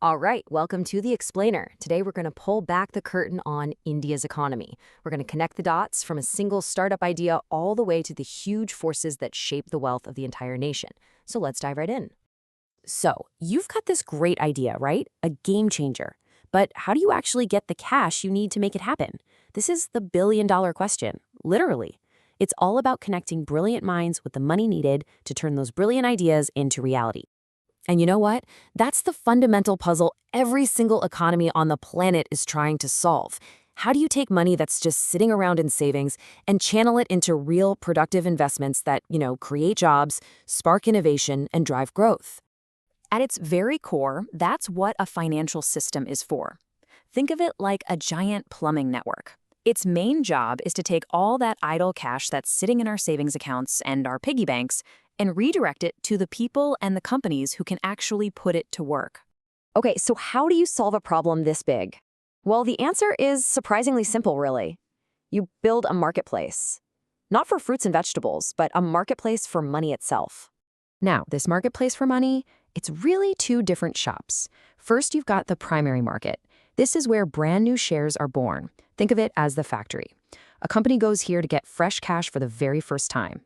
All right, welcome to The Explainer. Today we're going to pull back the curtain on India's economy. We're going to connect the dots from a single startup idea all the way to the huge forces that shape the wealth of the entire nation. So let's dive right in. So, you've got this great idea, right? A game changer. But how do you actually get the cash you need to make it happen? This is the billion-dollar question, literally. It's all about connecting brilliant minds with the money needed to turn those brilliant ideas into reality. And you know what? That's the fundamental puzzle every single economy on the planet is trying to solve. How do you take money that's just sitting around in savings and channel it into real productive investments that, create jobs, spark innovation, and drive growth? At its very core, that's what a financial system is for. Think of it like a giant plumbing network. Its main job is to take all that idle cash that's sitting in our savings accounts and our piggy banks and redirect it to the people and the companies who can actually put it to work. Okay, so how do you solve a problem this big? Well, the answer is surprisingly simple, really. You build a marketplace. Not for fruits and vegetables, but a marketplace for money itself. Now, this marketplace for money, it's really two different shops. First, you've got the primary market. This is where brand new shares are born. Think of it as the factory. A company goes here to get fresh cash for the very first time.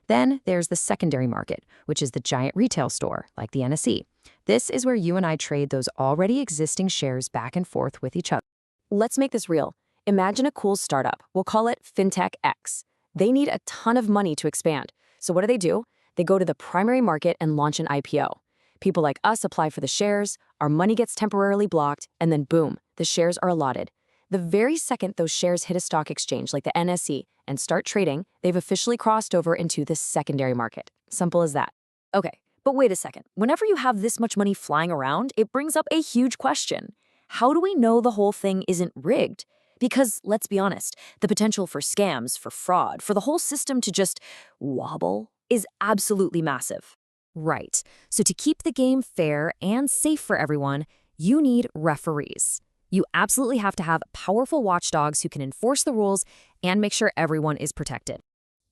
Then there's the secondary market, which is the giant retail store, like the NSE. This is where you and I trade those already existing shares back and forth with each other. Let's make this real. Imagine a cool startup. We'll call it FinTech X. They need a ton of money to expand. So what do? They go to the primary market and launch an IPO. People like us apply for the shares, our money gets temporarily blocked, and then boom, the shares are allotted. The very second those shares hit a stock exchange like the NSE and start trading, they've officially crossed over into the secondary market. Simple as that. Okay, but wait a second. Whenever you have this much money flying around, it brings up a huge question. How do we know the whole thing isn't rigged? Because, let's be honest, the potential for scams, for fraud, for the whole system to just wobble is absolutely massive. Right. So to keep the game fair and safe for everyone, you need referees. You absolutely have to have powerful watchdogs who can enforce the rules and make sure everyone is protected.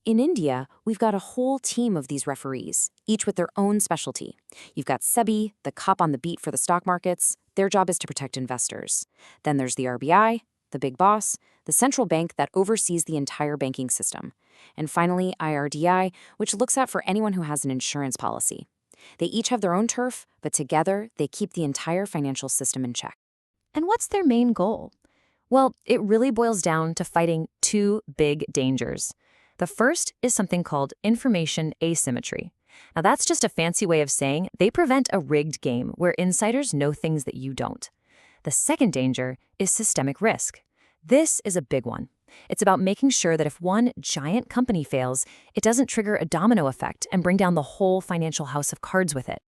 In India, we've got a whole team of these referees, each with their own specialty. You've got SEBI, the cop on the beat for the stock markets. Their job is to protect investors. Then there's the RBI, the big boss, the central bank that oversees the entire banking system. And finally, IRDI, which looks out for anyone who has an insurance policy. They each have their own turf, but together they keep the entire financial system in check. And what's their main goal? Well, it really boils down to fighting two big dangers. The first is something called information asymmetry. Now, that's just a fancy way of saying they prevent a rigged game where insiders know things that you don't. The second danger is systemic risk. This is a big one. It's about making sure that if one giant company fails, it doesn't trigger a domino effect and bring down the whole financial house of cards with it.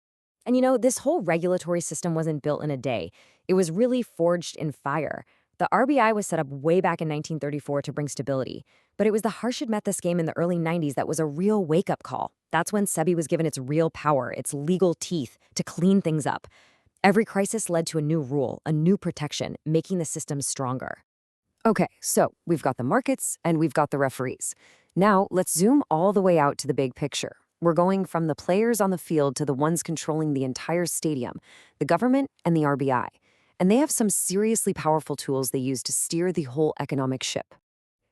And this whole regulatory system wasn't built in a day. It was really forged in fire. The RBI was set up way back in 1934 to bring stability. But it was the Harshad Mehta's game in the early 90s that was a real wake-up call. That's when SEBI was given its real power, its legal teeth, to clean things up. Every crisis led to a new rule, a new protection, making the system stronger. Okay, so we've got the markets and we've got the referees. Now, let's zoom all the way out to the big picture. We're going from the players on the field to the ones controlling the entire stadium, the government and the RBI. And they have some seriously powerful tools they use to steer the whole economic ship.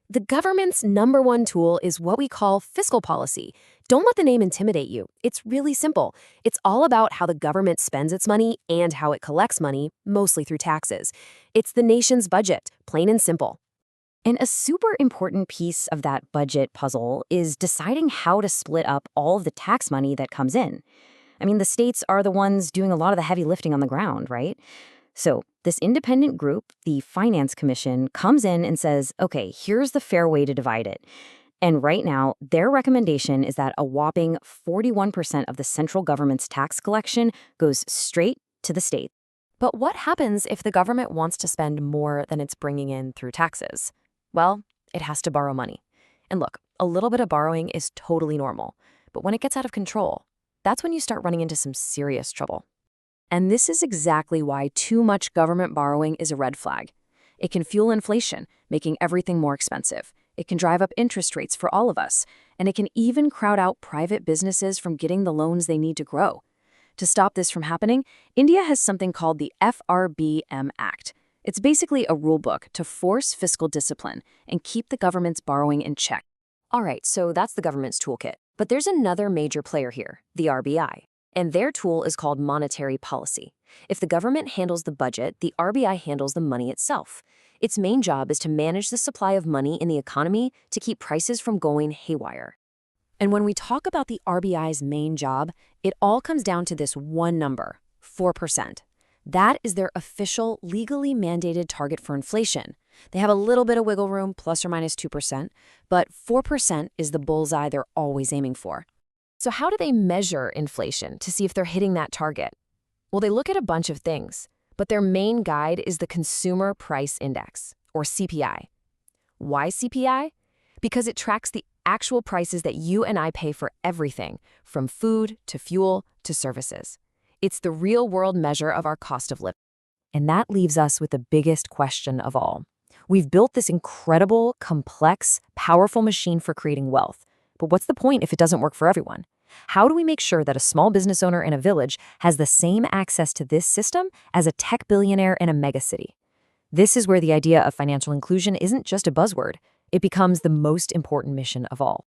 The government's number one tool is what we call fiscal policy. Don't let the name intimidate you. It's really simple. It's all about how the government spends its money and how it collects money, mostly through taxes. It's the nation's budget, plain and simple. And a super important piece of that budget puzzle is deciding how to split up all of the tax money that comes in. I mean, the states are the ones doing a lot of the heavy lifting on the ground, right? So this independent group, the Finance Commission, comes in and says, okay, here's the fair way to divide it. And right now, their recommendation is that a whopping 41% of the central government's tax collection goes straight to the state. But what happens if the government wants to spend more than it's bringing in through taxes? Well, it has to borrow money. And look, a little bit of borrowing is totally normal. But when it gets out of control, that's when you start running into some serious trouble. And this is exactly why too much government borrowing is a red flag. It can fuel inflation, making everything more expensive. It can drive up interest rates for all of us. And it can even crowd out private businesses from getting the loans they need to grow. To stop this from happening, India has something called the FRBM Act. It's basically a rule book to force fiscal discipline and keep the government's borrowing in check. All right, so that's the government's toolkit. But there's another major player here, the RBI. And their tool is called monetary policy. If the government handles the budget, the RBI handles the money itself. Its main job is to manage the supply of money in the economy to keep prices from going haywire. And when we talk about the RBI's main job, it all comes down to this one number, 4%. That is their official, legally mandated target for inflation. They have a little bit of wiggle room, plus or minus 2%, but 4% is the bullseye they're always aiming for. So how do they measure inflation to see if they're hitting that target? Well, they look at a bunch of things, but their main guide is the Consumer Price Index, or CPI. Why CPI? Because it tracks the actual prices that you and I pay for everything, from food to fuel to services. It's the real-world measure of our cost of living. And that leaves us with the biggest question of all. We've built this incredible, complex, powerful machine for creating wealth. But what's the point if it doesn't work for everyone? How do we make sure that a small business owner in a village has the same access to this system as a tech billionaire in a megacity? This is where the idea of financial inclusion isn't just a buzzword. It becomes the most important mission of all.